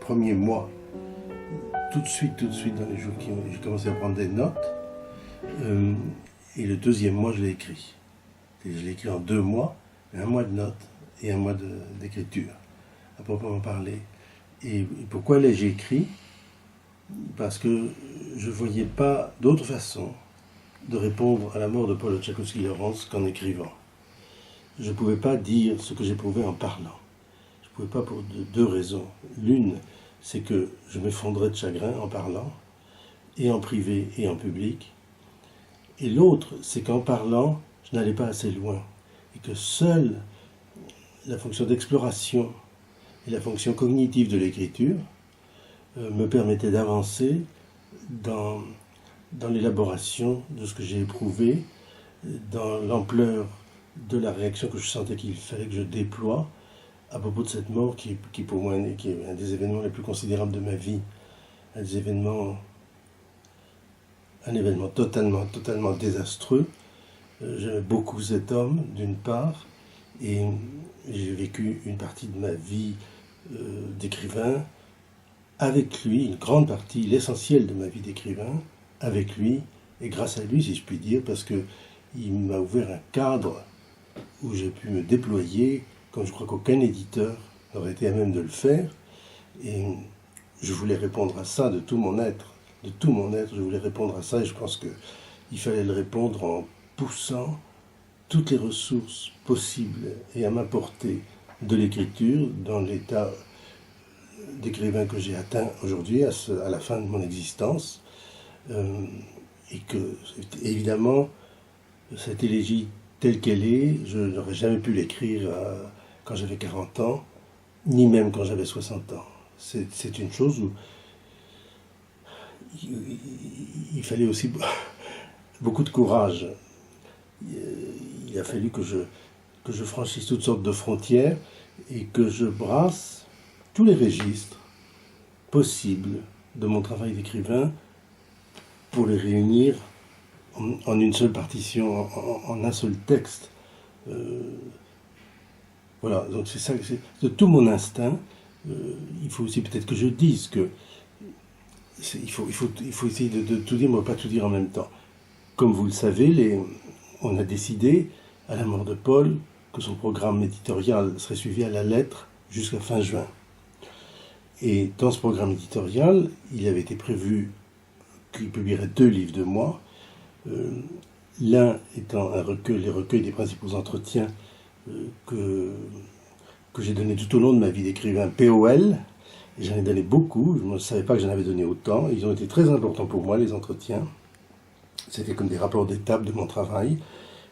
premier mois, tout de suite, dans les jours qui j'ai commencé à prendre des notes. Et le deuxième mois, je l'ai écrit. Et je l'ai écrit en 2 mois, 1 mois de notes et 1 mois d'écriture, à proprement parler. Et pourquoi l'ai-je écrit? Parce que je ne voyais pas d'autre façon de répondre à la mort de Paul Tchaikovsky-Lawrence qu'en écrivant. Je ne pouvais pas dire ce que j'éprouvais en parlant. Je ne pouvais pas pour 2 raisons. L'une, c'est que je m'effondrais de chagrin en parlant, et en privé et en public. Et l'autre, c'est qu'en parlant, je n'allais pas assez loin. Et que seule la fonction d'exploration et la fonction cognitive de l'écriture me permettaient d'avancer dans l'élaboration de ce que j'ai éprouvé, dans l'ampleur de la réaction que je sentais qu'il fallait que je déploie à propos de cette mort qui pour moi qui est un des événements les plus considérables de ma vie, un événement totalement désastreux. J'aimais beaucoup cet homme, d'une part, et j'ai vécu une partie de ma vie d'écrivain avec lui, une grande partie, l'essentiel de ma vie d'écrivain, avec lui, et grâce à lui, si je puis dire, parce qu'il m'a ouvert un cadre où j'ai pu me déployer, comme je crois qu'aucun éditeur n'aurait été à même de le faire, et je voulais répondre à ça de tout mon être, je voulais répondre à ça, et je pense qu'il fallait le répondre en poussant toutes les ressources possibles et à ma portée de l'écriture dans l'état d'écrivain que j'ai atteint aujourd'hui, à la fin de mon existence, et que, évidemment, cette élégie telle qu'elle est, je n'aurais jamais pu l'écrire quand j'avais 40 ans, ni même quand j'avais 60 ans. C'est une chose où il fallait aussi beaucoup de courage. Il a fallu que je franchisse toutes sortes de frontières et que je brasse tous les registres possibles de mon travail d'écrivain pour les réunir en une seule partition, en un seul texte. Voilà, donc c'est ça, c'est de tout mon instinct. Il faut aussi peut-être que je dise que il faut essayer de tout dire, mais pas tout dire en même temps. Comme vous le savez, on a décidé, à la mort de Paul, que son programme éditorial serait suivi à la lettre jusqu'à fin juin. Et dans ce programme éditorial, il avait été prévu qu'il publierait 2 livres de moi, l'un étant les recueils des principaux entretiens que j'ai donnés tout au long de ma vie d'écrivain, POL. J'en ai donné beaucoup, je ne savais pas que j'en avais donné autant. Ils ont été très importants pour moi, les entretiens. C'était comme des rapports d'étape de mon travail.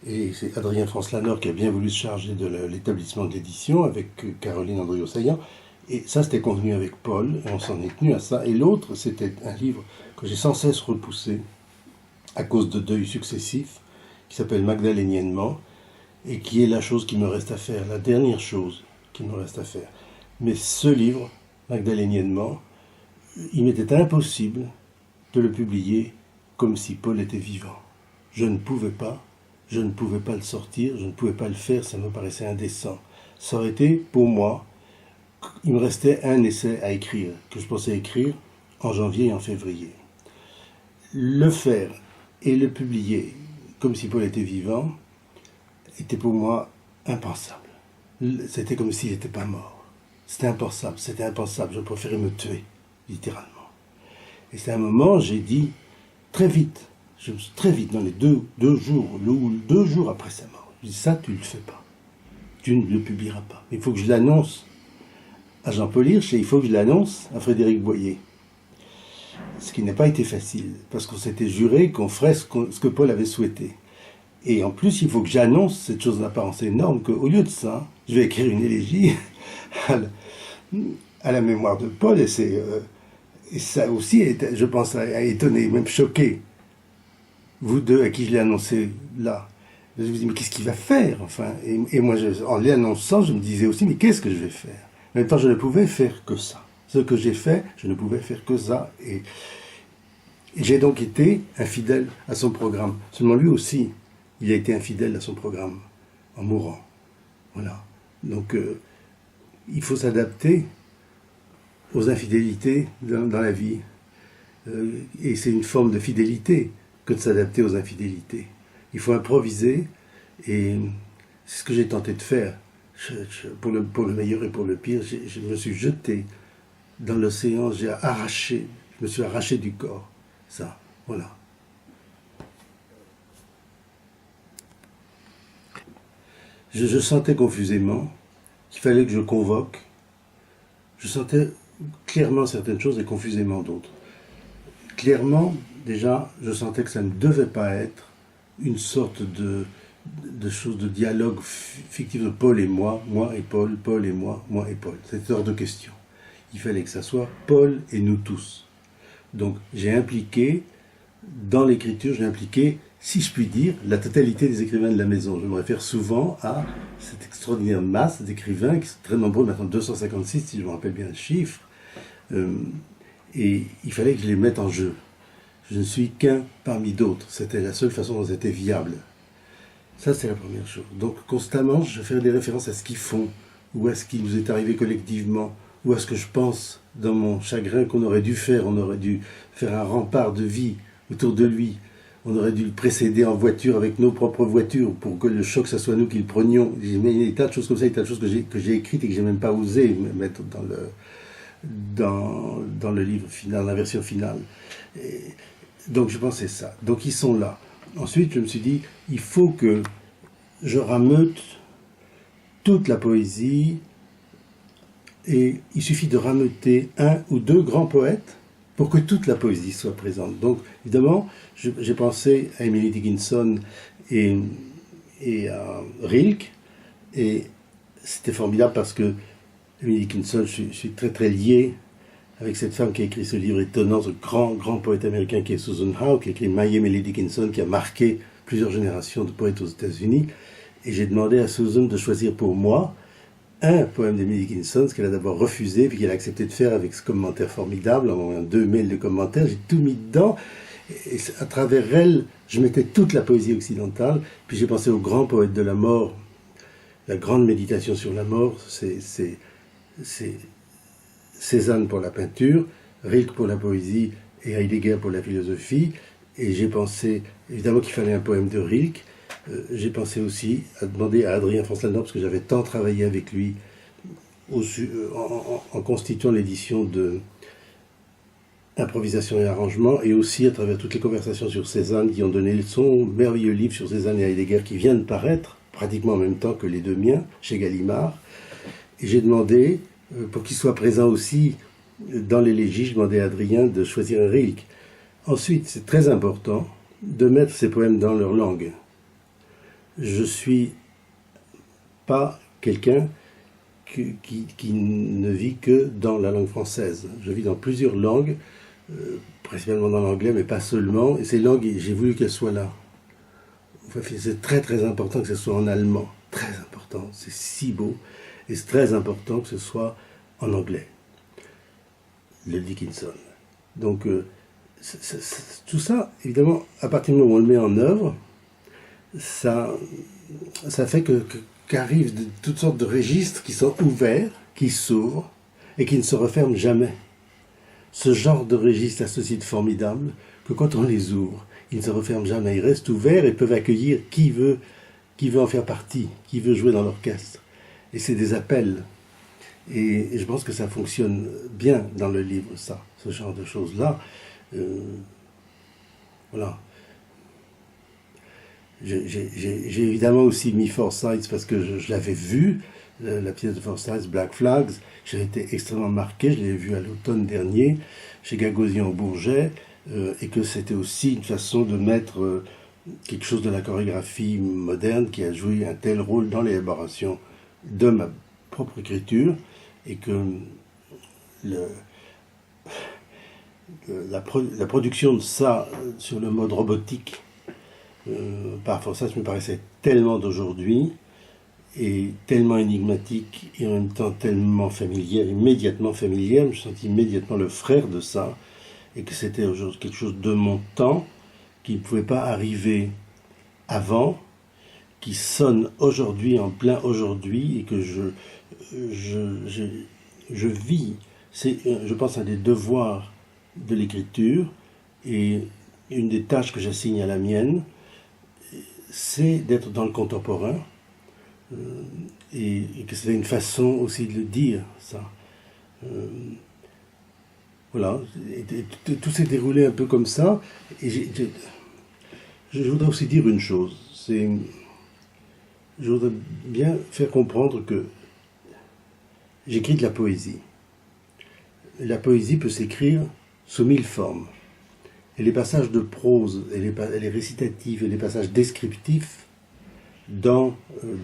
Et c'est Adrien France-Laneur qui a bien voulu se charger de l'établissement de l'édition avec Caroline Andriot-Saillant. Et ça, c'était convenu avec Paul, et on s'en est tenu à ça. Et l'autre, c'était un livre que j'ai sans cesse repoussé à cause de deuils successifs, qui s'appelle Magdaléniennement, et qui est la chose qui me reste à faire, la dernière chose qui me reste à faire. Mais ce livre, Magdaléniennement, il m'était impossible de le publier comme si Paul était vivant. Je ne pouvais pas le sortir, je ne pouvais pas le faire, ça me paraissait indécent. Ça aurait été, pour moi, il me restait un essai à écrire, que je pensais écrire en janvier et en février. Le faire et le publier comme si Paul était vivant était pour moi impensable. C'était comme s'il n'était pas mort. C'était impensable, je préférais me tuer, littéralement. Et c'est un moment, j'ai dit, très vite, dans les deux jours après sa mort, je dis, ça, tu ne le fais pas. Tu ne le publieras pas. Il faut que je l'annonce à Jean-Paul Hirsch et il faut que je l'annonce à Frédéric Boyer. Ce qui n'a pas été facile, parce qu'on s'était juré qu'on ferait ce que Paul avait souhaité. Et en plus, il faut que j'annonce cette chose d'apparence énorme, qu'au lieu de ça, je vais écrire une élégie à la mémoire de Paul, et ça aussi, je pense, a étonné, même choqué, vous deux à qui je l'ai annoncé là. Je me dis, mais qu'est-ce qu'il va faire, enfin? Et moi, en l'annonçant, je me disais aussi, mais qu'est-ce que je vais faire? En même temps, je ne pouvais faire que ça. Ce que j'ai fait, je ne pouvais faire que ça. Et j'ai donc été infidèle à son programme. Seulement lui aussi, il a été infidèle à son programme, en mourant. Voilà. Donc, il faut s'adapter. aux infidélités dans la vie. Et c'est une forme de fidélité que de s'adapter aux infidélités. Il faut improviser, et c'est ce que j'ai tenté de faire. Pour le meilleur et pour le pire, je me suis jeté dans l'océan, je me suis arraché du corps. Ça, voilà. Je sentais confusément qu'il fallait que je convoque. Je sentais clairement certaines choses et confusément d'autres. Clairement, déjà, je sentais que ça ne devait pas être une sorte de chose de dialogue fictif de Paul et moi et Paul, Paul et moi et Paul. C'était hors de question. Il fallait que ça soit Paul et nous tous. Donc j'ai impliqué, dans l'écriture, si je puis dire, la totalité des écrivains de la maison. Je me réfère souvent à cette extraordinaire masse d'écrivains, qui sont très nombreux, maintenant 256, si je me rappelle bien le chiffre, et il fallait que je les mette en jeu. Je ne suis qu'un parmi d'autres. C'était la seule façon dont c'était viable. Ça, c'est la première chose. Donc, constamment, je fais des références à ce qu'ils font, ou à ce qui nous est arrivé collectivement, ou à ce que je pense dans mon chagrin qu'on aurait dû faire. On aurait dû faire un rempart de vie autour de lui. On aurait dû le précéder en voiture avec nos propres voitures pour que le choc, ça soit nous qui le prenions. Il y a des tas de choses comme ça, des tas de choses que j'ai écrites et que j'ai même pas osé mettre dans le livre final, la version finale. Et donc je pensais ça. Donc ils sont là. Ensuite, je me suis dit, il faut que je rameute toute la poésie, et il suffit de rameuter un ou deux grands poètes pour que toute la poésie soit présente. Donc, évidemment, j'ai pensé à Emily Dickinson et à Rilke, et c'était formidable parce que Emily Dickinson, je suis très très lié avec cette femme qui a écrit ce livre étonnant, ce grand poète américain qui est Susan Howe, qui a écrit My Emily Dickinson, qui a marqué plusieurs générations de poètes aux États-Unis. Et j'ai demandé à Susan de choisir pour moi un poème d'Emily Dickinson, ce qu'elle a d'abord refusé, puis qu'elle a accepté de faire avec ce commentaire formidable, en envoyant 2 mails de commentaires. J'ai tout mis dedans, et à travers elle, je mettais toute la poésie occidentale. Puis j'ai pensé au grand poète de la mort, la grande méditation sur la mort, c'est Cézanne pour la peinture, Rilke pour la poésie et Heidegger pour la philosophie. Et j'ai pensé, évidemment qu'il fallait un poème de Rilke. J'ai pensé aussi à demander à Adrien Franz-Lalnor, parce que j'avais tant travaillé avec lui en constituant l'édition de Improvisation et Arrangement, et aussi à travers toutes les conversations sur Cézanne qui ont donné son merveilleux livre sur Cézanne et Heidegger qui vient de paraître, pratiquement en même temps que les 2 miens, chez Gallimard. Et j'ai demandé, pour qu'il soit présent aussi dans l'élégie, je demandais à Adrien de choisir un Rilke. Ensuite, c'est très important de mettre ces poèmes dans leur langue. Je ne suis pas quelqu'un qui ne vit que dans la langue française. Je vis dans plusieurs langues, principalement dans l'anglais, mais pas seulement. Et ces langues, j'ai voulu qu'elles soient là. Enfin, c'est très très important que ce soit en allemand. Très important, c'est si beau. Et c'est très important que ce soit en anglais. Le Dickinson. Donc, tout ça, évidemment, à partir du moment où on le met en œuvre, ça fait qu'arrivent toutes sortes de registres qui sont ouverts, qui s'ouvrent et qui ne se referment jamais. Ce genre de registres a ceci de formidable que quand on les ouvre, ils ne se referment jamais. Ils restent ouverts et peuvent accueillir qui veut en faire partie, qui veut jouer dans l'orchestre. Et c'est des appels. Et je pense que ça fonctionne bien dans le livre, ça, ce genre de choses-là. Voilà. J'ai évidemment aussi mis Forsyth parce que je l'avais vu, la pièce de Forsyth, Black Flags. J'ai été extrêmement marqué, je l'ai vu à l'automne dernier chez Gagosian au Bourget, et que c'était aussi une façon de mettre quelque chose de la chorégraphie moderne qui a joué un tel rôle dans l'élaboration de ma propre écriture, et que la production de ça sur le mode robotique par Forsyth me paraissait tellement d'aujourd'hui et tellement énigmatique et en même temps tellement familière, immédiatement familière. Je me sentis immédiatement le frère de ça, et que c'était quelque chose de mon temps qui ne pouvait pas arriver avant, qui sonne aujourd'hui, en plein aujourd'hui, et que je vis C'est, je pense, un des devoirs de l'écriture, et une des tâches que j'assigne à la mienne, c'est d'être dans le contemporain, et que c'est une façon aussi de le dire, ça. Euh, voilà, tout s'est déroulé un peu comme ça, et je voudrais aussi dire une chose, je voudrais bien faire comprendre que j'écris de la poésie. La poésie peut s'écrire sous 1000 formes. Et les passages de prose, et les récitatifs, et les passages descriptifs dans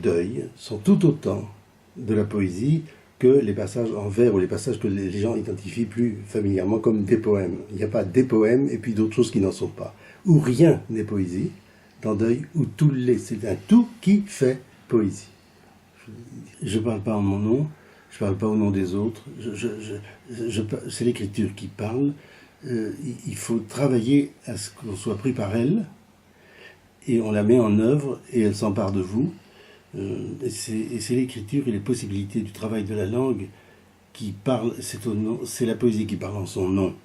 Deuil sont tout autant de la poésie que les passages en vers, ou les passages que les gens identifient plus familièrement comme des poèmes. Il n'y a pas des poèmes et puis d'autres choses qui n'en sont pas. Où rien n'est poésie, dans Deuil, où c'est un tout qui fait poésie. Je ne parle pas en mon nom, je ne parle pas au nom des autres, c'est l'écriture qui parle. Il faut travailler à ce qu'on soit pris par elle, et on la met en œuvre, et elle s'empare de vous. Et c'est l'écriture et les possibilités du travail de la langue qui parlent, c'est la poésie qui parle en son nom,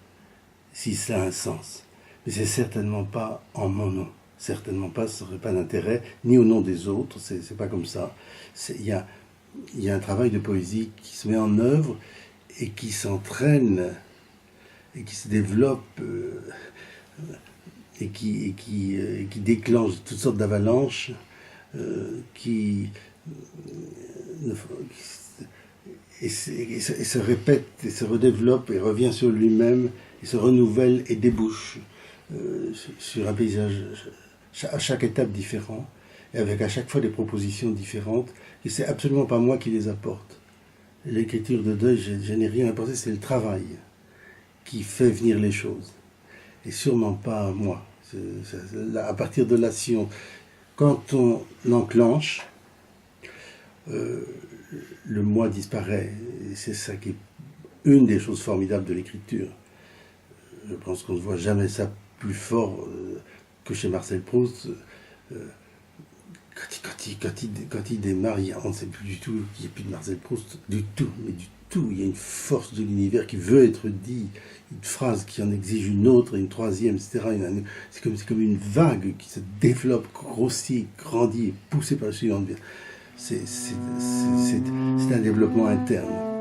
si ça a un sens. Mais c'est certainement pas en mon nom. Certainement pas, ça n'aurait pas d'intérêt, ni au nom des autres, c'est pas comme ça. Il y a un travail de poésie qui se met en œuvre et qui s'entraîne et qui se développe et qui déclenche toutes sortes d'avalanches et se répète et se redéveloppe et revient sur lui-même et se renouvelle et débouche sur un paysage à chaque étape différent, et avec à chaque fois des propositions différentes, et c'est absolument pas moi qui les apporte. L'écriture de Deuil, je n'ai rien apporté, c'est le travail qui fait venir les choses, et sûrement pas moi. À partir de là, quand on enclenche, le moi disparaît, et c'est ça qui est une des choses formidables de l'écriture. Je pense qu'on ne voit jamais ça plus fort que chez Marcel Proust. Quand il démarre, on ne sait plus du tout qu'il n'y a plus de Marcel Proust, du tout, mais du tout. Il y a une force de l'univers qui veut être dit, une phrase qui en exige une autre, une troisième, etc. C'est comme une vague qui se développe, grossit, grandit, et poussée par le suivant. C'est un développement interne.